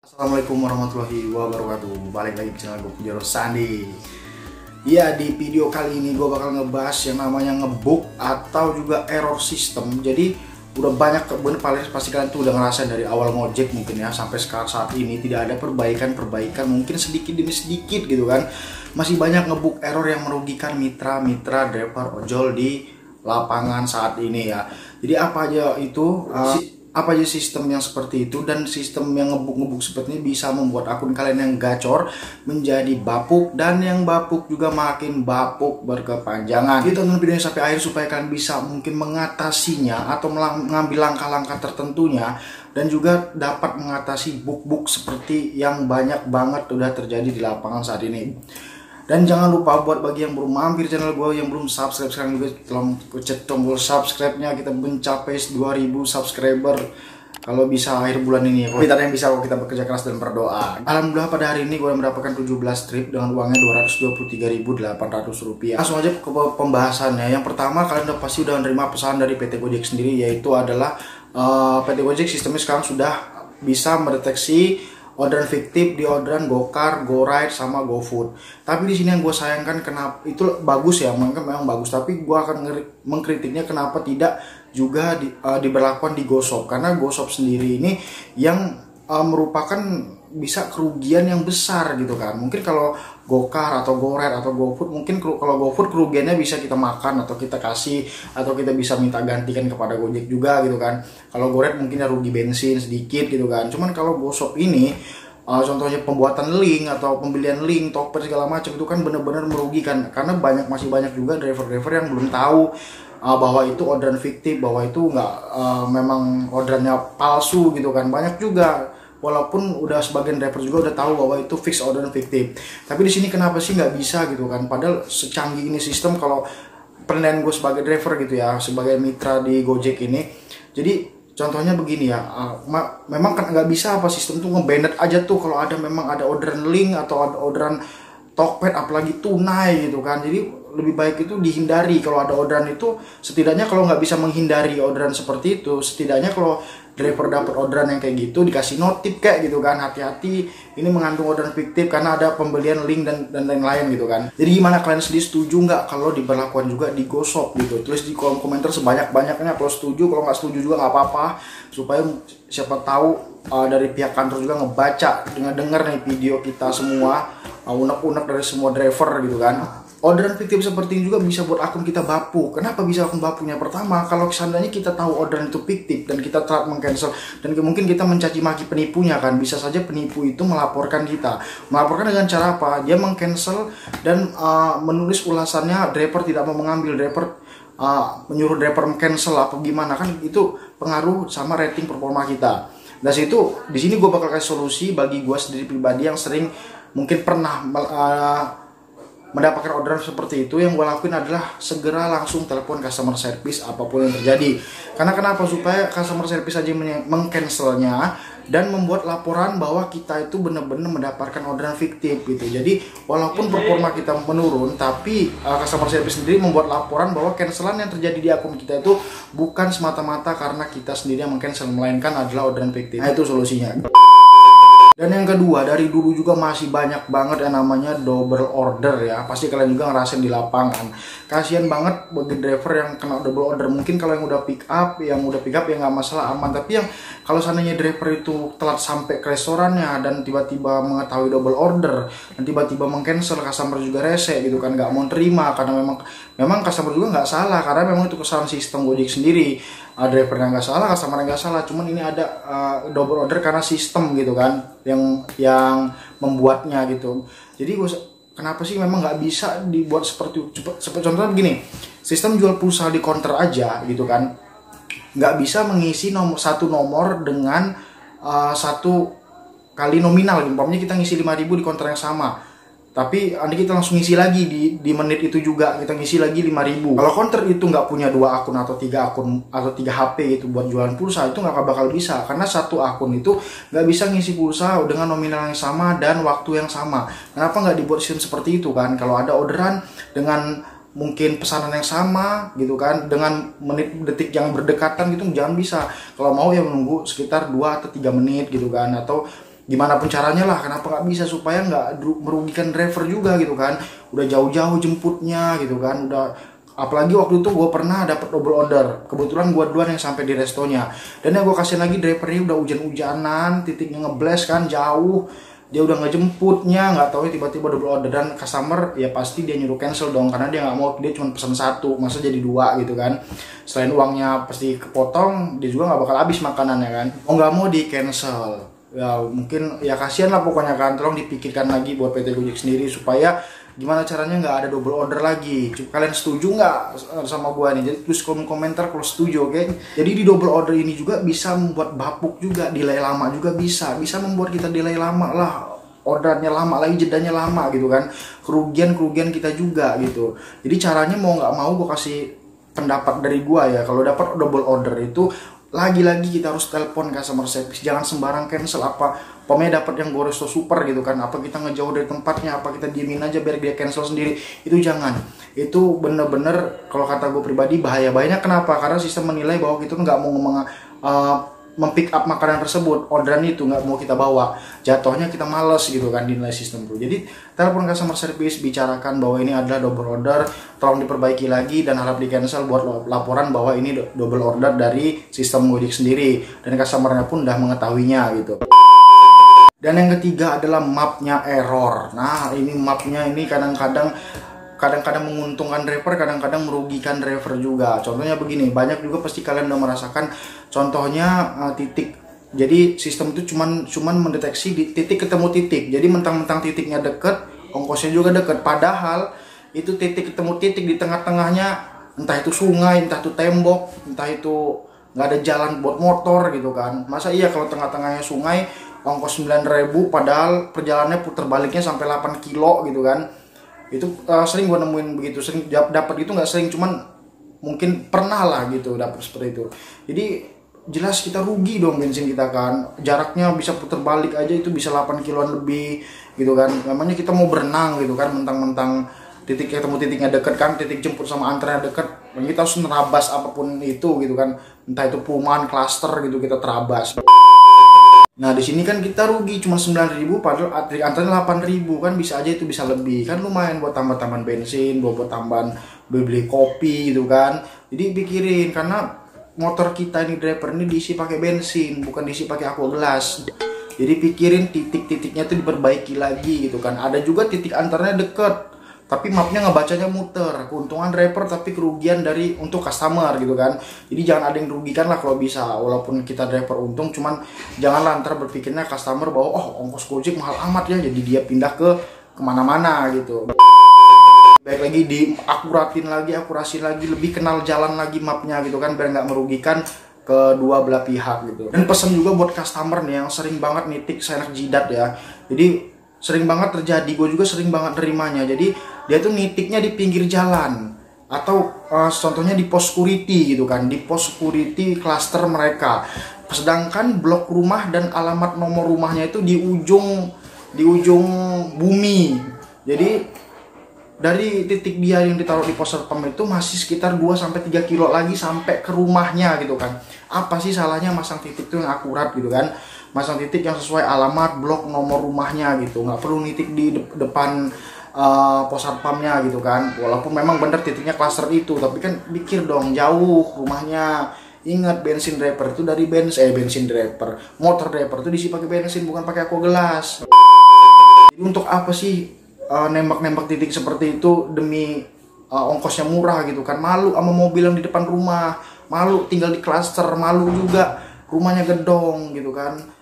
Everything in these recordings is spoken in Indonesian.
Assalamualaikum warahmatullahi wabarakatuh. Balik lagi ke channel gue Pujaro Sandi. Ya, di video kali ini gue bakal ngebahas yang namanya ngebug atau juga error system. Jadi udah banyak bener pasti kalian tuh udah ngerasain dari awal ngojek mungkin ya sampai sekarang saat ini tidak ada perbaikan mungkin sedikit demi sedikit gitu kan. Masih banyak ngebug error yang merugikan mitra driver ojol di lapangan saat ini ya. Jadi apa aja itu? Apa aja sistem yang seperti itu, dan sistem yang ngebug seperti ini bisa membuat akun kalian yang gacor menjadi bapuk, dan yang bapuk juga makin bapuk berkepanjangan. Jadi tonton videonya sampai akhir supaya kalian bisa mungkin mengatasinya atau mengambil langkah-langkah tertentunya, dan juga dapat mengatasi bug-bug seperti yang banyak banget udah terjadi di lapangan saat ini. Dan jangan lupa buat bagi yang belum mampir channel gue, yang belum subscribe, sekarang juga tolong pencet tombol subscribe-nya. Kita mencapai 2000 subscriber kalau bisa akhir bulan ini ya. Kalau kita yang bisa, kalau kita bekerja keras dan berdoa. Alhamdulillah pada hari ini gue mendapatkan 17 trip dengan uangnya Rp223.800. Langsung aja ke pembahasannya. Yang pertama, kalian udah pasti udah menerima pesan dari PT Gojek sendiri, yaitu adalah PT Gojek sistemnya sekarang sudah bisa mendeteksi orderan fiktif di orderan GoCar, GoRide, sama GoFood. Tapi di sini yang gue sayangkan, kenapa itu bagus ya, memang bagus, tapi gue akan mengkritiknya kenapa tidak juga diberlakukan di GoShop, karena GoShop sendiri ini yang merupakan bisa kerugian yang besar gitu kan. Mungkin kalau GoCar atau GoRide atau GoFood, mungkin kalau GoFood kerugiannya bisa kita makan atau kita kasih atau kita bisa minta gantikan kepada Gojek juga gitu kan. Kalau GoRide mungkin ya rugi bensin sedikit gitu kan. Cuman kalau GoShop ini contohnya pembuatan link atau pembelian link, Tokped segala macam itu kan benar-benar merugikan, karena masih banyak juga driver-driver yang belum tahu bahwa itu orderan fiktif, bahwa itu nggak memang orderannya palsu gitu kan. Banyak juga, walaupun udah sebagian driver juga udah tahu bahwa itu fix orderan fiktif. Tapi di sini kenapa sih nggak bisa gitu kan? Padahal secanggih ini sistem, kalau penilaian gue sebagai driver gitu ya, sebagai mitra di Gojek ini. Jadi contohnya begini ya, memang kan nggak bisa apa sistem tuh nge-banned aja tuh kalau ada memang ada orderan link atau ada orderan Tokped, apalagi tunai gitu kan. Jadi lebih baik itu dihindari kalau ada orderan itu. Setidaknya kalau nggak bisa menghindari orderan seperti itu, setidaknya kalau driver dapat orderan yang kayak gitu dikasih notif kayak gitu kan, hati-hati ini mengandung orderan fiktif karena ada pembelian link dan lain-lain gitu kan. Jadi gimana, kalian sendiri setuju nggak kalau diberlakukan juga di GoShop gitu? Tulis di kolom komentar sebanyak-banyaknya kalau setuju, kalau nggak setuju juga nggak apa-apa, supaya siapa tahu dari pihak kantor juga ngebaca, denger nih video kita semua, unek-unek dari semua driver gitu kan. Orderan fiktif seperti ini juga bisa buat akun kita bapuk. Kenapa bisa akun bapuknya? Pertama, kalau seandainya kita tahu orderan itu fiktif dan kita telat mengcancel, dan mungkin kita mencaci maki penipunya kan, bisa saja penipu itu melaporkan kita. Melaporkan dengan cara apa? Dia mengcancel dan menulis ulasannya driver tidak mau mengambil, driver menyuruh driver cancel apa gimana kan, itu pengaruh sama rating performa kita. Dari situ, di sini gue bakal kasih solusi bagi gue sendiri pribadi yang sering mungkin pernah mendapatkan orderan seperti itu. Yang gue lakuin adalah segera langsung telepon customer service apapun yang terjadi. Karena kenapa? Supaya customer service aja mengcancelnya dan membuat laporan bahwa kita itu benar-benar mendapatkan orderan fiktif gitu. Jadi walaupun performa kita menurun, tapi customer service sendiri membuat laporan bahwa cancelan yang terjadi di akun kita itu bukan semata-mata karena kita sendiri yang mengcancel, melainkan adalah orderan fiktif. Nah, itu solusinya. Dan yang kedua, dari dulu juga masih banyak banget yang namanya double order ya. Pasti kalian juga ngerasain di lapangan. Kasian banget bagi driver yang kena double order. Mungkin kalau yang udah pick up ya nggak masalah, aman. Tapi yang kalau seandainya driver itu telat sampai ke restorannya dan tiba-tiba mengetahui double order dan tiba-tiba meng-cancel, customer juga rese gitu kan, nggak mau terima, karena memang customer juga nggak salah, karena memang itu kesalahan sistem Gojek sendiri. Drivernya nggak salah, customer nggak salah, cuman ini ada double order karena sistem gitu kan yang membuatnya gitu. Jadi kenapa sih memang nggak bisa dibuat seperti contohnya begini, sistem jual pulsa di counter aja gitu kan, nggak bisa mengisi satu nomor dengan satu kali nominal. Umpamanya kita ngisi 5.000 di counter yang sama, tapi nanti kita langsung ngisi lagi di menit itu juga kita ngisi lagi 5.000. Kalau counter itu nggak punya 2 akun atau 3 akun atau 3 HP itu buat jualan pulsa, itu nggak bakal bisa, karena satu akun itu nggak bisa ngisi pulsa dengan nominal yang sama dan waktu yang sama. Kenapa nggak dibuat sistem seperti itu kan? Kalau ada orderan dengan mungkin pesanan yang sama gitu kan, dengan menit detik yang berdekatan gitu, jangan bisa. Kalau mau ya menunggu sekitar 2 atau 3 menit gitu kan, atau gimana pun caranya lah, kenapa nggak bisa supaya nggak merugikan driver juga gitu kan. Udah jauh-jauh jemputnya gitu kan, udah apalagi waktu itu gue pernah dapat double order, kebetulan gue duluan yang sampai di restonya, dan yang gue kasih lagi drivernya udah hujan-hujanan, titiknya ngebles kan jauh, dia udah ngejemputnya, nggak tahu tiba-tiba double order, dan customer ya pasti dia nyuruh cancel dong, karena dia nggak mau, dia cuma pesan satu masa jadi dua gitu kan. Selain uangnya pasti kepotong, dia juga nggak bakal habis makanannya kan, mau nggak mau di cancel. Ya mungkin ya kasihan lah pokoknya kan, tolong dipikirkan lagi buat PT Gojek sendiri supaya gimana caranya nggak ada double order lagi. Kalian setuju nggak sama gua nih? Jadi tulis komentar kalau setuju, oke? Jadi di double order ini juga bisa membuat bapuk juga, delay lama juga bisa membuat kita delay lama lah, ordernya lama lagi, jedanya lama gitu kan, kerugian kita juga gitu. Jadi caranya mau nggak mau gua kasih pendapat dari gua ya, kalau dapat double order itu lagi-lagi kita harus telepon customer service, jangan sembarang cancel. Apa pokoknya dapat yang Goresto super gitu kan, apa kita ngejauh dari tempatnya, apa kita diemin aja biar dia cancel sendiri, itu jangan. Itu bener-bener kalau kata gue pribadi bahayanya. Kenapa? Karena sistem menilai bahwa kita nggak mau mempick up makanan tersebut, orderan itu nggak mau kita bawa, jatuhnya kita males gitu kan dinilai sistem tuh. Jadi telepon customer service, bicarakan bahwa ini adalah double order, tolong diperbaiki lagi dan harap di cancel, buat laporan bahwa ini double order dari sistem Gojek sendiri, dan customernya pun udah mengetahuinya gitu. Dan yang ketiga adalah mapnya error. Nah ini mapnya ini kadang-kadang menguntungkan driver, kadang-kadang merugikan driver juga. Contohnya begini, banyak juga pasti kalian udah merasakan. Contohnya titik. Jadi sistem itu cuman mendeteksi di titik ketemu titik. Jadi mentang-mentang titiknya deket, ongkosnya juga deket. Padahal itu titik ketemu titik di tengah-tengahnya, entah itu sungai, entah itu tembok, entah itu nggak ada jalan buat motor gitu kan. Masa iya kalau tengah-tengahnya sungai, ongkos 9.000, padahal perjalanannya putar baliknya sampai 8 kilo gitu kan. Itu sering gue nemuin begitu, sering dapat gitu, nggak sering, cuman mungkin pernah lah gitu dapat seperti itu. Jadi jelas kita rugi dong bensin kita kan, jaraknya bisa putar balik aja itu bisa 8 kiloan lebih gitu kan. Namanya kita mau berenang gitu kan, mentang-mentang titik ketemu titiknya deket kan, titik jemput sama antaranya deket, dan kita harus nerabas apapun itu gitu kan, entah itu perumahan, klaster gitu, kita terabas. Nah di sini kan kita rugi cuma 9.000, padahal antaranya 8.000 kan, bisa aja itu bisa lebih kan, lumayan buat tambahan bensin, buat tambahan beli kopi gitu kan. Jadi pikirin, karena motor kita ini, driver ini diisi pakai bensin, bukan diisi pakai aqua gelas. Jadi pikirin titik-titiknya itu diperbaiki lagi gitu kan. Ada juga titik antaranya deket, tapi mapnya ngebacanya muter, keuntungan driver tapi kerugian dari untuk customer gitu kan. Jadi jangan ada yang dirugikan lah kalau bisa, walaupun kita driver untung, cuman janganlah ntar berpikirnya customer bahwa oh ongkos Gojek mahal amat ya, jadi dia pindah ke kemana-mana gitu. Baik lagi akurasi lagi, lebih kenal jalan lagi mapnya gitu kan, biar nggak merugikan kedua belah pihak gitu. Dan pesan juga buat customer nih yang sering banget nitik seenak jidat ya. Jadi sering banget terjadi, gue juga sering banget nerimanya. Jadi dia tuh nitiknya di pinggir jalan, atau contohnya di pos security gitu kan, di pos security cluster mereka. Sedangkan blok rumah dan alamat nomor rumahnya itu di ujung bumi. Jadi dari titik dia yang ditaruh di pos satpam itu masih sekitar 2-3 kilo lagi sampai ke rumahnya gitu kan. Apa sih salahnya masang titik itu yang akurat gitu kan, masang titik yang sesuai alamat, blok, nomor rumahnya gitu. Nggak perlu nitik di depan pos satpamnya gitu kan, walaupun memang bener titiknya klaster itu, tapi kan pikir dong jauh rumahnya. Ingat, bensin driver itu dari motor driver itu diisi pakai bensin, bukan pakai aqua gelas. Jadi untuk apa sih nembak-nembak titik seperti itu demi ongkosnya murah gitu kan? Malu sama mobil yang di depan rumah, malu tinggal di klaster, malu juga rumahnya gedong gitu kan.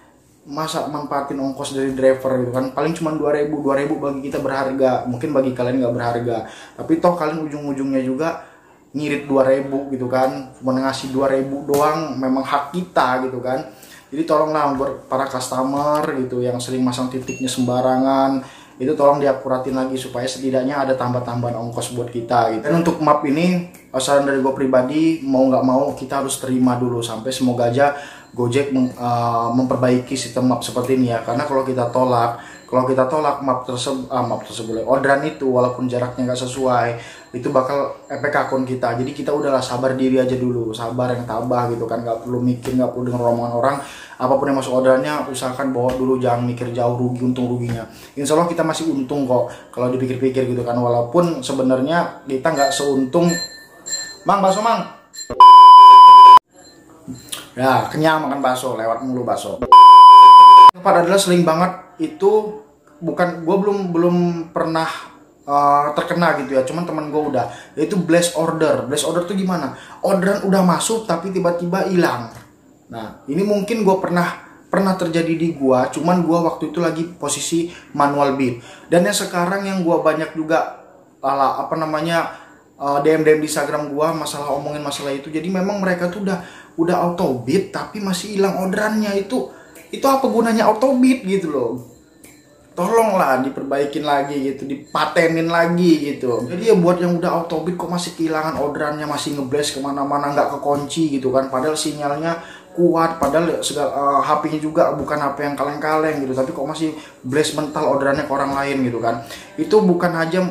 Masa manfaatin ongkos dari driver gitu kan, paling cuma 2.000 bagi kita berharga, mungkin bagi kalian nggak berharga, tapi toh kalian ujung-ujungnya juga ngirit 2.000 gitu kan, cuma ngasih 2.000 doang, memang hak kita gitu kan. Jadi tolonglah buat para customer gitu yang sering masang titiknya sembarangan, itu tolong diakuratin lagi supaya setidaknya ada tambah-tambahan ongkos buat kita gitu. Dan untuk map ini, saran dari gue pribadi, mau nggak mau kita harus terima dulu sampai semoga aja Gojek memperbaiki sistem map seperti ini ya. Karena kalau kita tolak, kalau kita tolak map tersebut orderan itu walaupun jaraknya nggak sesuai, itu bakal efek akun kita. Jadi kita udahlah sabar diri aja dulu, sabar yang tabah gitu kan, nggak perlu mikir, nggak perlu denger omongan orang. Apapun yang masuk orderannya usahakan bawa dulu, jangan mikir jauh rugi untung ruginya. Insya Allah kita masih untung kok kalau dipikir-pikir gitu kan, walaupun sebenarnya kita nggak seuntung. Mang, bakso mang. Ya, kenyang makan bakso, lewat mulu bakso. Keempat adalah sering banget itu, bukan gue belum pernah terkena gitu ya, cuman teman gue udah, yaitu blast order. Blast order tuh gimana? Orderan udah masuk tapi tiba-tiba hilang. Nah, ini mungkin gue pernah terjadi di gue, cuman gue waktu itu lagi posisi manual bid. Dan yang sekarang yang gue banyak juga DM di Instagram gua masalah omongin masalah itu. Jadi memang mereka tuh udah auto bid tapi masih hilang orderannya. Itu apa gunanya auto bid gitu loh. Tolonglah diperbaikin lagi gitu, dipatenin lagi gitu. Jadi ya buat yang udah auto bid kok masih kehilangan orderannya, masih ngeblast kemana-mana, nggak kekunci gitu kan, padahal sinyalnya kuat, padahal HP-nya juga bukan HP yang kaleng-kaleng gitu, tapi kok masih blast mental orderannya ke orang lain gitu kan. Itu bukan aja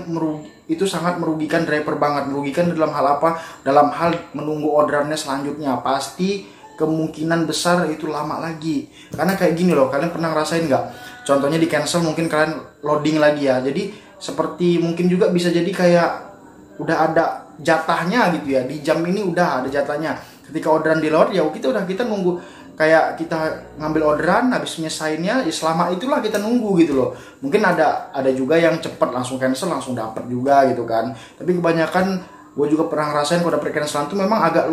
itu sangat merugikan driver banget. Merugikan dalam hal apa? Dalam hal menunggu orderannya selanjutnya. Pasti kemungkinan besar itu lama lagi. Karena kayak gini loh, kalian pernah ngerasain nggak? Contohnya di cancel, mungkin kalian loading lagi ya. Jadi seperti mungkin juga bisa jadi kayak udah ada jatahnya gitu ya. Di jam ini udah ada jatahnya. Ketika orderan di load ya kita nunggu, kayak kita ngambil orderan habis nyesainnya ya selama itulah kita nunggu gitu loh. Mungkin ada juga yang cepet langsung cancel langsung dapat juga gitu kan. Tapi kebanyakan gue juga pernah ngerasain kalau dapet cancelan tuh memang agak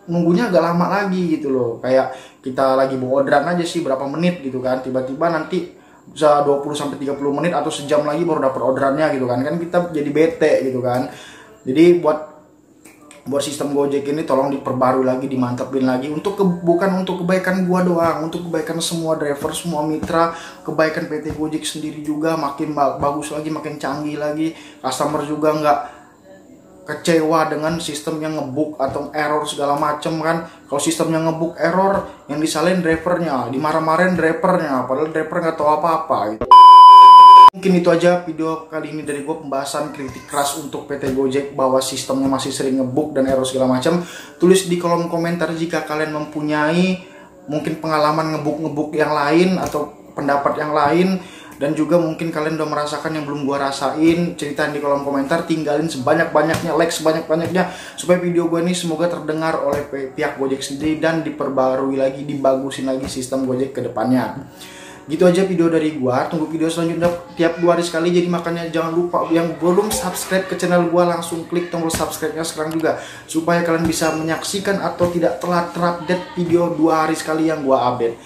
nunggunya agak lama lagi gitu loh. Kayak kita lagi bawa orderan aja sih berapa menit gitu kan, tiba-tiba nanti bisa 20-30 menit atau sejam lagi baru dapat orderannya gitu kan. Kan kita jadi bete gitu kan. Jadi buat sistem Gojek ini tolong diperbarui lagi, dimantapin lagi, bukan untuk kebaikan gua doang, untuk kebaikan semua driver, semua mitra, kebaikan PT Gojek sendiri juga, makin bagus lagi, makin canggih lagi, customer juga nggak kecewa dengan sistem yang ngebuk atau error segala macem kan. Kalau sistemnya ngebuk error, yang disalahin drivernya, dimarah-marahin drivernya, padahal driver nggak tahu apa-apa gitu. Mungkin itu aja video kali ini dari gue, pembahasan kritik keras untuk PT Gojek bahwa sistemnya masih sering ngebug dan error segala macam. Tulis di kolom komentar jika kalian mempunyai mungkin pengalaman ngebug yang lain atau pendapat yang lain, dan juga mungkin kalian udah merasakan yang belum gue rasain. Ceritain di kolom komentar, tinggalin sebanyak-banyaknya, like sebanyak-banyaknya, supaya video gue ini semoga terdengar oleh pihak Gojek sendiri dan diperbarui lagi, dibagusin lagi sistem Gojek ke depannya. Gitu aja video dari gua, tunggu video selanjutnya tiap 2 hari sekali. Jadi makanya jangan lupa yang belum subscribe ke channel gua langsung klik tombol subscribe-nya sekarang juga, supaya kalian bisa menyaksikan atau tidak telat terupdate video 2 hari sekali yang gua update.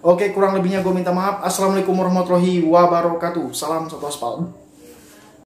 Oke, kurang lebihnya gua minta maaf. Assalamualaikum warahmatullahi wabarakatuh. Salam satu aspal.